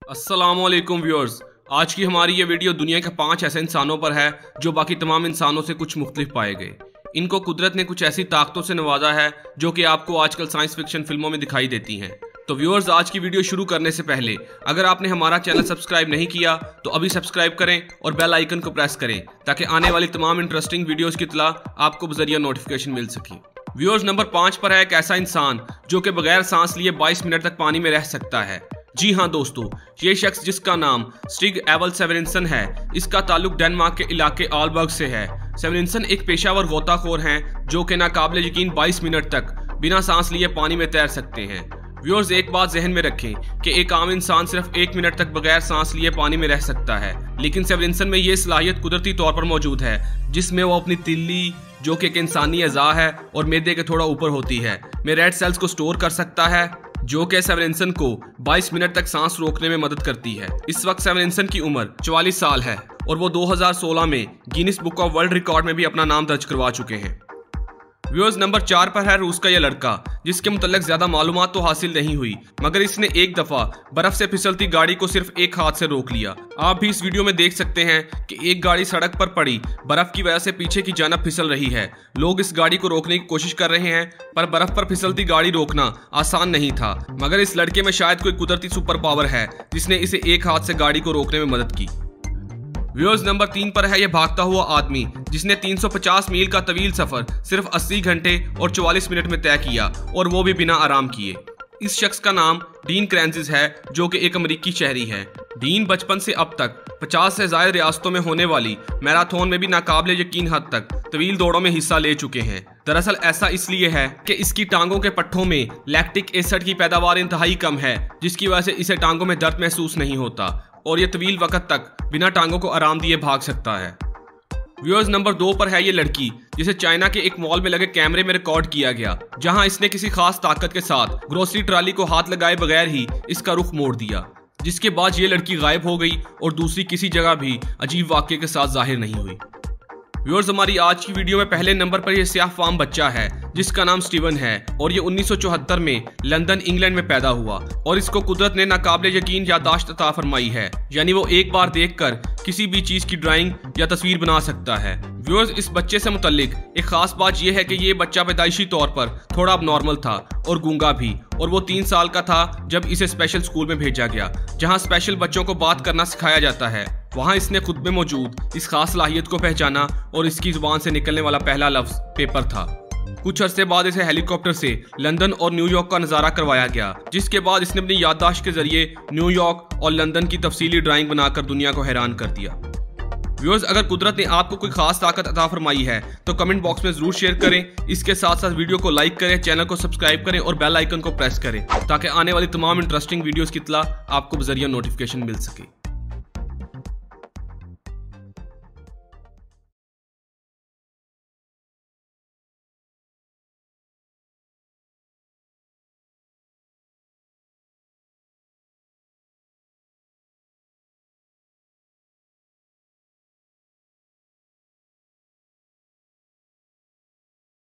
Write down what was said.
अस्सलामुअलैकुम व्यूअर्स, आज की हमारी ये वीडियो दुनिया के 5 ऐसे इंसानों पर है जो बाकी तमाम इंसानों से कुछ मुख्तलिफ पाए गए। इनको कुदरत ने कुछ ऐसी ताकतों से नवाजा है जो कि आपको आजकल साइंस फिक्शन फिल्मों में दिखाई देती हैं। तो व्यूअर्स, आज की वीडियो शुरू करने से पहले अगर आपने हमारा चैनल सब्सक्राइब नहीं किया तो अभी सब्सक्राइब करें और बेल आइकन को प्रेस करें ताकि आने वाली तमाम इंटरेस्टिंग वीडियोस की इत्तला आपको बजरिया नोटिफिकेशन मिल सके। व्यूअर्स, नंबर 5 पर है एक ऐसा इंसान जो कि बगैर सांस लिए 22 मिनट तक पानी में रह सकता है। जी हाँ दोस्तों, ये शख्स जिसका नाम स्टिग एवल सेवरिनसन है, इसका ताल्लुक डेनमार्क के इलाके आलबर्ग से है। सेवरिनसन एक पेशावर गोताखोर हैं जो कि नाकाबिले यकीन 22 मिनट तक बिना सांस लिए पानी में तैर सकते हैं। व्यूअर्स, एक बात जहन में रखें कि एक आम इंसान सिर्फ 1 मिनट तक बगैर सांस लिए पानी में रह सकता है, लेकिन सेवरिनसन में ये सलाहियत कुदरती तौर पर मौजूद है जिसमें वो अपनी तिल्ली, जो कि एक इंसानी अज़ा है और मैदे के थोड़ा ऊपर होती है, में रेड सेल्स को स्टोर कर सकता है, जो कि सेवरिनसन को 22 मिनट तक सांस रोकने में मदद करती है। इस वक्त सेवरिनसन की उम्र 44 साल है और वो 2016 में Guinness book of world record में भी अपना नाम दर्ज करवा चुके हैं। व्यूअर्स, नंबर 4 पर है रूस का यह लड़का जिसके मुतल्लिक ज्यादा मालूमात तो हासिल नहीं हुई, मगर इसने एक दफा बर्फ से फिसलती गाड़ी को सिर्फ एक हाथ से रोक लिया। आप भी इस वीडियो में देख सकते हैं कि एक गाड़ी सड़क पर पड़ी बर्फ की वजह से पीछे की जानब फिसल रही है। लोग इस गाड़ी को रोकने की कोशिश कर रहे हैं, पर बर्फ पर फिसलती गाड़ी रोकना आसान नहीं था, मगर इस लड़के में शायद कोई कुदरती सुपर पावर है जिसने इसे एक हाथ से गाड़ी को रोकने में मदद की। व्यूअर्स, नंबर 3 पर है यह भागता हुआ आदमी जिसने 350 मील का तवील सफर सिर्फ 80 घंटे और 44 मिनट में तय किया, और वो भी बिना आराम किए। इस शख्स का नाम डीन क्रेंजिस है जो कि एक अमेरिकी शहरी है। डीन बचपन से अब तक 50 से ज्यादा रियासतों में होने वाली मैराथन में भी नाकाबिले यकीन हद तक तवील दौड़ों में हिस्सा ले चुके हैं। दरअसल ऐसा इसलिए है कि इसकी टांगों के पट्टों में लैक्टिक एसिड की पैदावार इंतहाई कम है, जिसकी वजह से इसे टांगों में दर्द महसूस नहीं होता और ये तवील वक्त तक बिना टांगों को आराम दिए भाग सकता है। व्यूअर्स, नंबर 2 पर है ये लड़की जिसे चाइना के एक मॉल में लगे कैमरे में रिकॉर्ड किया गया, जहां इसने किसी खास ताकत के साथ ग्रोसरी ट्रॉली को हाथ लगाए बगैर ही इसका रुख मोड़ दिया, जिसके बाद ये लड़की गायब हो गई और दूसरी किसी जगह भी अजीब वाकये के साथ जाहिर नहीं हुई। व्यूअर्स, हमारी आज की वीडियो में पहले नंबर पर यह स्याह फार्म बच्चा है जिसका नाम स्टीवन है और ये 1974 में लंदन इंग्लैंड में पैदा हुआ और इसको कुदरत ने नाकाबिले यकीन याददाश्त अता फरमाई है, यानी वो एक बार देखकर किसी भी चीज की ड्राइंग या तस्वीर बना सकता है। व्यूअर्स, इस बच्चे से मुतल्लिक एक खास बात यह है कि ये बच्चा पैदाइशी तौर पर थोड़ा अबनॉर्मल था और गूंगा भी, और वो 3 साल का था जब इसे स्पेशल स्कूल में भेजा गया जहाँ स्पेशल बच्चों को बात करना सिखाया जाता है। वहाँ इसने खुद में मौजूद इस खास सलाहियत को पहचाना और इसकी जुबान से निकलने वाला पहला लफ्ज पेपर था। कुछ अरसे बाद इसे हेलीकॉप्टर से लंदन और न्यूयॉर्क का नजारा करवाया गया, जिसके बाद इसने अपनी याददाश्त के जरिए न्यूयॉर्क और लंदन की तफसीली ड्राइंग बनाकर दुनिया को हैरान कर दिया। व्यूअर्स, अगर कुदरत ने आपको कोई खास ताकत अता फरमाई है तो कमेंट बॉक्स में जरूर शेयर करें। इसके साथ साथ वीडियो को लाइक करें, चैनल को सब्सक्राइब करें और बेल आइकन को प्रेस करें ताकि आने वाली तमाम इंटरेस्टिंग वीडियोस की इत्तला आपको बजरिया नोटिफिकेशन मिल सके।